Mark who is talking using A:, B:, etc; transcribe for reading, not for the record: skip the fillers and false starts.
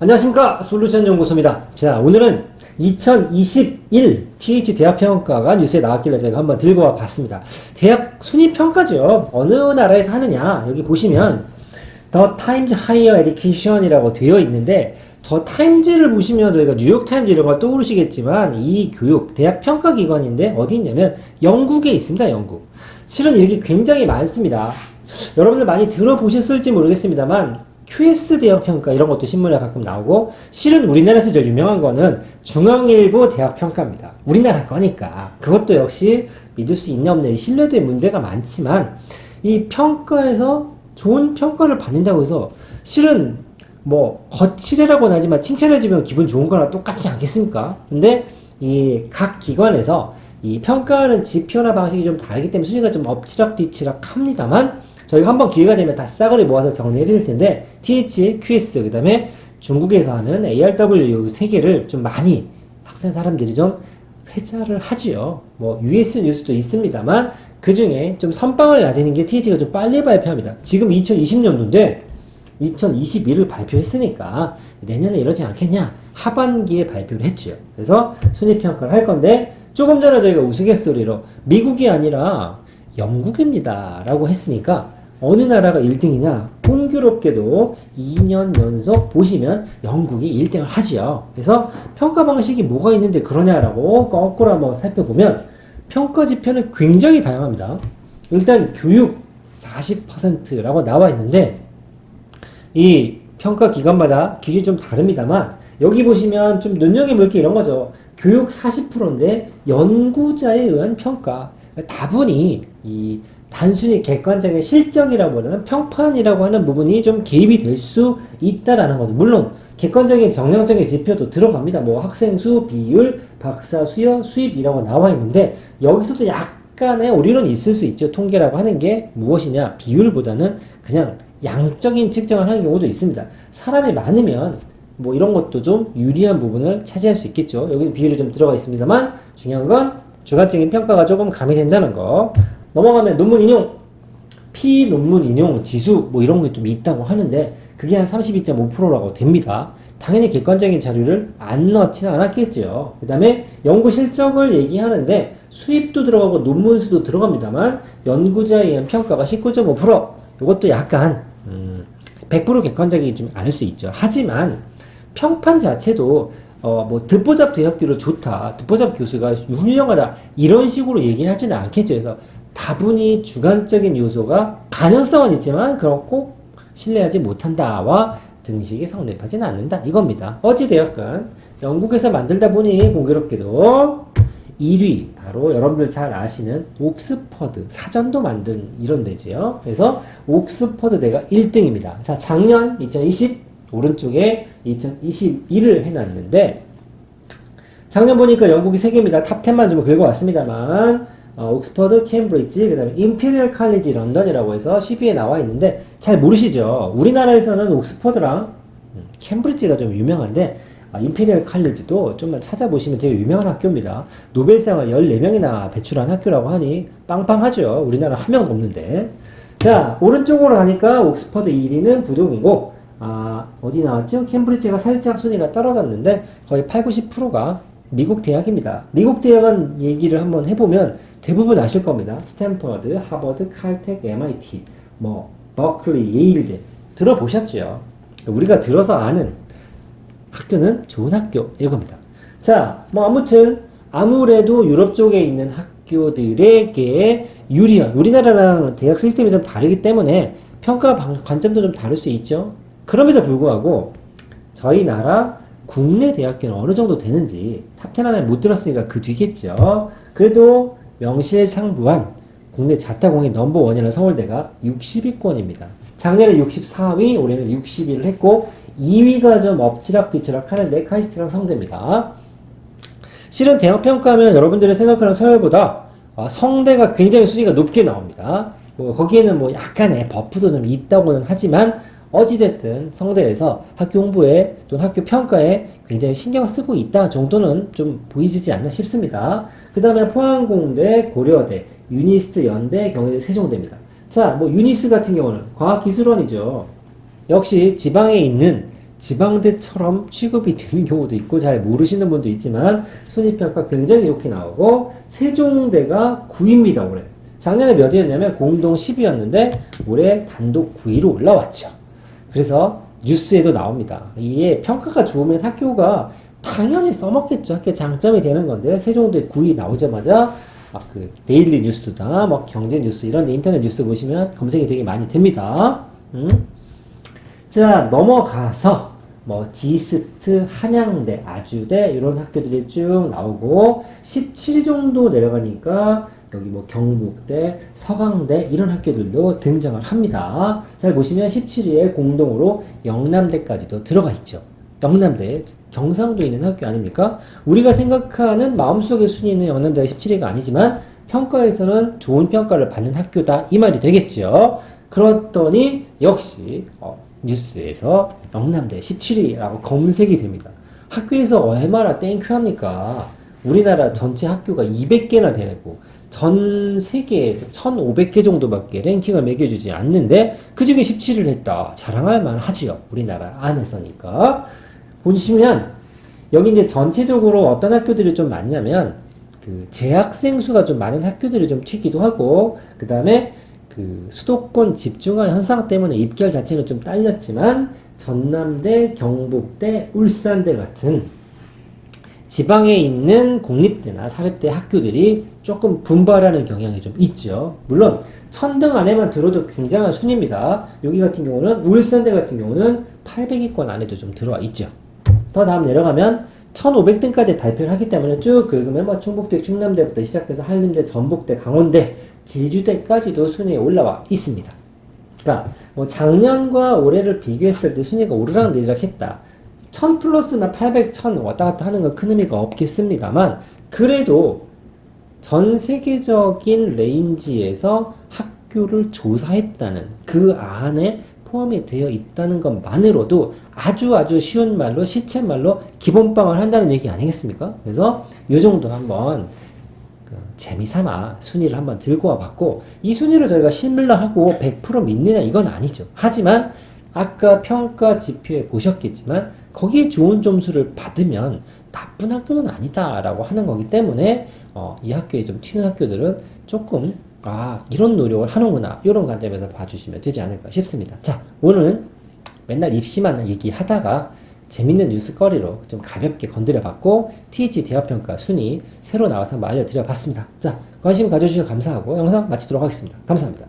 A: 안녕하십니까, 솔루션 연구소입니다. 자, 오늘은 2021 TH 대학평가가 뉴스에 나왔길래 제가 한번 들고 와 봤습니다. 대학 순위평가죠. 어느 나라에서 하느냐, 여기 보시면 The Times Higher Education이라고 되어 있는데, 저 타임즈를 보시면 저희가 뉴욕타임즈 이런 걸 떠오르시겠지만, 이 교육 대학 평가기관인데 어디 있냐면 영국에 있습니다. 영국. 실은 이렇게 굉장히 많습니다. 여러분들 많이 들어보셨을지 모르겠습니다만 QS 대학평가 이런 것도 신문에 가끔 나오고, 실은 우리나라에서 제일 유명한 거는 중앙일보 대학평가입니다. 우리나라 거니까. 그것도 역시 믿을 수 있나 없나 신뢰도에 문제가 많지만, 이 평가에서 좋은 평가를 받는다고 해서 실은 뭐 거칠애라고는 하지만 칭찬해주면 기분 좋은 거랑 똑같지 않겠습니까? 근데 이 각 기관에서 이 평가하는 지표나 방식이 좀 다르기 때문에 순위가 좀 엎치락뒤치락 합니다만, 저희가 한번 기회가 되면 다 싸그리 모아서 정리해 드릴 텐데, TH, QS, 그 다음에 중국에서 하는 ARW 세 개를 좀 많이 학생 사람들이 좀 회자를 하지요. 뭐 US 뉴스도 있습니다만 그 중에 좀 선빵을 나르는 게 TH가 좀 빨리 발표합니다. 지금 2020년도인데 2021을 발표했으니까 내년에 이러지 않겠냐, 하반기에 발표를 했죠. 그래서 순위평가를 할 건데, 조금 전에 저희가 우스갯소리로 미국이 아니라 영국입니다 라고 했으니까 어느 나라가 1등이냐, 공교롭게도 2년 연속 보시면 영국이 1등을 하지요. 그래서 평가 방식이 뭐가 있는데 그러냐라고 거꾸로 한번 살펴보면 평가 지표는 굉장히 다양합니다. 일단 교육 40%라고 나와 있는데, 이 평가 기관마다 기준이 좀 다릅니다만 여기 보시면 좀 눈여겨볼 게 이런 거죠. 교육 40%인데 연구자에 의한 평가. 다분히 이 단순히 객관적인 실적이라보다는 평판이라고 하는 부분이 좀 개입이 될 수 있다라는 거죠. 물론 객관적인 정량적인 지표도 들어갑니다. 뭐 학생 수, 비율, 박사 수여, 수입이라고 나와 있는데 여기서도 약간의 오류는 있을 수 있죠. 통계라고 하는 게 무엇이냐, 비율보다는 그냥 양적인 측정을 하는 경우도 있습니다. 사람이 많으면 뭐 이런 것도 좀 유리한 부분을 차지할 수 있겠죠. 여기 비율이 좀 들어가 있습니다만 중요한 건 주관적인 평가가 조금 가미된다는 거. 넘어가면 논문 인용, 피논문 인용 지수 뭐 이런 게 좀 있다고 하는데 그게 한 32.5%라고 됩니다. 당연히 객관적인 자료를 안 넣지는 않았겠죠. 그 다음에 연구 실적을 얘기하는데 수입도 들어가고 논문 수도 들어갑니다만 연구자에 의한 평가가 19.5%. 이것도 약간 100% 객관적이지 좀 않을 수 있죠. 하지만 평판 자체도 뭐 듣보잡 대학교를 좋다, 듣보잡 교수가 훌륭하다 이런 식으로 얘기하지는 않겠죠. 그래서 다분히 주관적인 요소가 가능성은 있지만 그렇고 신뢰하지 못한다와 등식에 성립하지는 않는다 이겁니다. 어찌되었건 영국에서 만들다 보니 공교롭게도 1위 바로 여러분들 잘 아시는 옥스퍼드, 사전도 만든 이런 데지요. 그래서 옥스퍼드대가 1등입니다. 자, 작년 2020 오른쪽에 2021을 해놨는데, 작년 보니까 영국이 3개입니다. 탑10만 좀 긁어왔습니다만 옥스퍼드, 케임브리지, 그 다음에 임페리얼 칼리지 런던이라고 해서 10위에 나와 있는데 잘 모르시죠? 우리나라에서는 옥스퍼드랑 캠브리지가 좀 유명한데 임페리얼 칼리지도 좀만 찾아보시면 되게 유명한 학교입니다. 노벨상을 14명이나 배출한 학교라고 하니 빵빵하죠. 우리나라 한 명도 없는데. 자, 오른쪽으로 가니까 옥스퍼드 1위는 부동이고, 어디 나왔죠? 캠브리지가 살짝 순위가 떨어졌는데 거의 80~90%가 미국 대학입니다. 미국 대학은 얘기를 한번 해보면 대부분 아실 겁니다. 스탠퍼드, 하버드, 칼텍, MIT, 뭐 버클리, 예일대 들어보셨죠? 우리가 들어서 아는 학교는 좋은 학교 이겁니다. 자, 뭐 아무튼 아무래도 유럽 쪽에 있는 학교들에게 유리한, 우리나라랑 대학 시스템이 좀 다르기 때문에 평가 관점도 좀 다를 수 있죠. 그럼에도 불구하고 저희 나라 국내 대학교는 어느 정도 되는지 탑10 안에 못 들었으니까 그 뒤겠죠. 그래도 명실상부한 국내 자타공인 넘버원이라는 서울대가 60위권입니다. 작년에 64위, 올해는 60위를 했고 2위가 좀 엎치락뒤치락 하는데 카이스트랑 성대입니다. 실은 대학평가하면 여러분들이 생각하는 서열보다 성대가 굉장히 순위가 높게 나옵니다. 뭐 거기에는 뭐 약간의 버프도 좀 있다고는 하지만 어찌됐든 성대에서 학교 홍보에 또는 학교 평가에 굉장히 신경 쓰고 있다 정도는 좀 보이지 않나 싶습니다. 그 다음에 포항공대, 고려대, 유니스트, 연대, 경희대, 세종대입니다. 자, 뭐 유니스 같은 경우는 과학기술원이죠. 역시 지방에 있는 지방대처럼 취급이 되는 경우도 있고 잘 모르시는 분도 있지만 순위평가 굉장히 좋게 나오고 세종대가 9위입니다 올해. 작년에 몇 위였냐면 공동 10위였는데 올해 단독 9위로 올라왔죠. 그래서 뉴스에도 나옵니다. 이게 평가가 좋으면 학교가 당연히 써먹겠죠. 학교 장점이 되는 건데 세종대 9위 나오자마자 그 데일리 뉴스다, 뭐 경제 뉴스 이런 인터넷 뉴스 보시면 검색이 되게 많이 됩니다. 자, 넘어가서 뭐 지스트, 한양대, 아주대 이런 학교들이 쭉 나오고 17위 정도 내려가니까 여기 뭐 경북대, 서강대 이런 학교들도 등장을 합니다. 잘 보시면 17위에 공동으로 영남대까지도 들어가 있죠. 영남대, 경상도에 있는 학교 아닙니까? 우리가 생각하는 마음속의 순위는 영남대가 17위가 아니지만 평가에서는 좋은 평가를 받는 학교다 이 말이 되겠죠. 그렇더니 역시 뉴스에서 영남대 17위라고 검색이 됩니다. 학교에서 얼마나 땡큐 합니까? 우리나라 전체 학교가 200개나 되고 전 세계에서 1500개 정도밖에 랭킹을 매겨주지 않는데 그 중에 17위를 했다. 자랑할 만하지요. 우리나라 안에서니까. 보시면 여기 이제 전체적으로 어떤 학교들이 좀 많냐면 그 재학생 수가 좀 많은 학교들이 좀 튀기도 하고 그 다음에 그 수도권 집중화 현상 때문에 입결 자체는 좀 딸렸지만 전남대, 경북대, 울산대 같은 지방에 있는 공립대나 사립대 학교들이 조금 분발하는 경향이 좀 있죠. 물론 1000등 안에만 들어도 굉장한 순위입니다. 여기 같은 경우는 울산대 같은 경우는 800위권 안에도 좀 들어와 있죠. 더 다음 내려가면 1500등까지 발표를 하기 때문에 쭉 긁으면 뭐 충북대, 충남대부터 시작해서 한림대, 전북대, 강원대, 제주대까지도 순위에 올라와 있습니다. 그러니까 뭐 작년과 올해를 비교했을 때 순위가 오르락 내리락 했다. 1000 플러스나 800, 1000 왔다 갔다 하는 건 큰 의미가 없겠습니다만 그래도 전 세계적인 레인지에서 학교를 조사했다는 그 안에 포함이 되어 있다는 것만으로도 아주 쉬운 말로 시쳇말로 기본빵을 한다는 얘기 아니겠습니까? 그래서 이 정도 한번 재미삼아 순위를 한번 들고 와봤고 이 순위를 저희가 신뢰하고 100% 믿느냐 이건 아니죠. 하지만 아까 평가 지표에 보셨겠지만 거기에 좋은 점수를 받으면 나쁜 학교는 아니다 라고 하는 거기 때문에 이 학교에 좀 튀는 학교들은 조금 이런 노력을 하는구나 이런 관점에서 봐주시면 되지 않을까 싶습니다. 자, 오늘은 맨날 입시만 얘기하다가 재밌는 뉴스거리로 좀 가볍게 건드려봤고 TH 대학평가 순위 새로 나와서 한번 알려드려봤습니다. 자, 관심 가져주셔서 감사하고 영상 마치도록 하겠습니다. 감사합니다.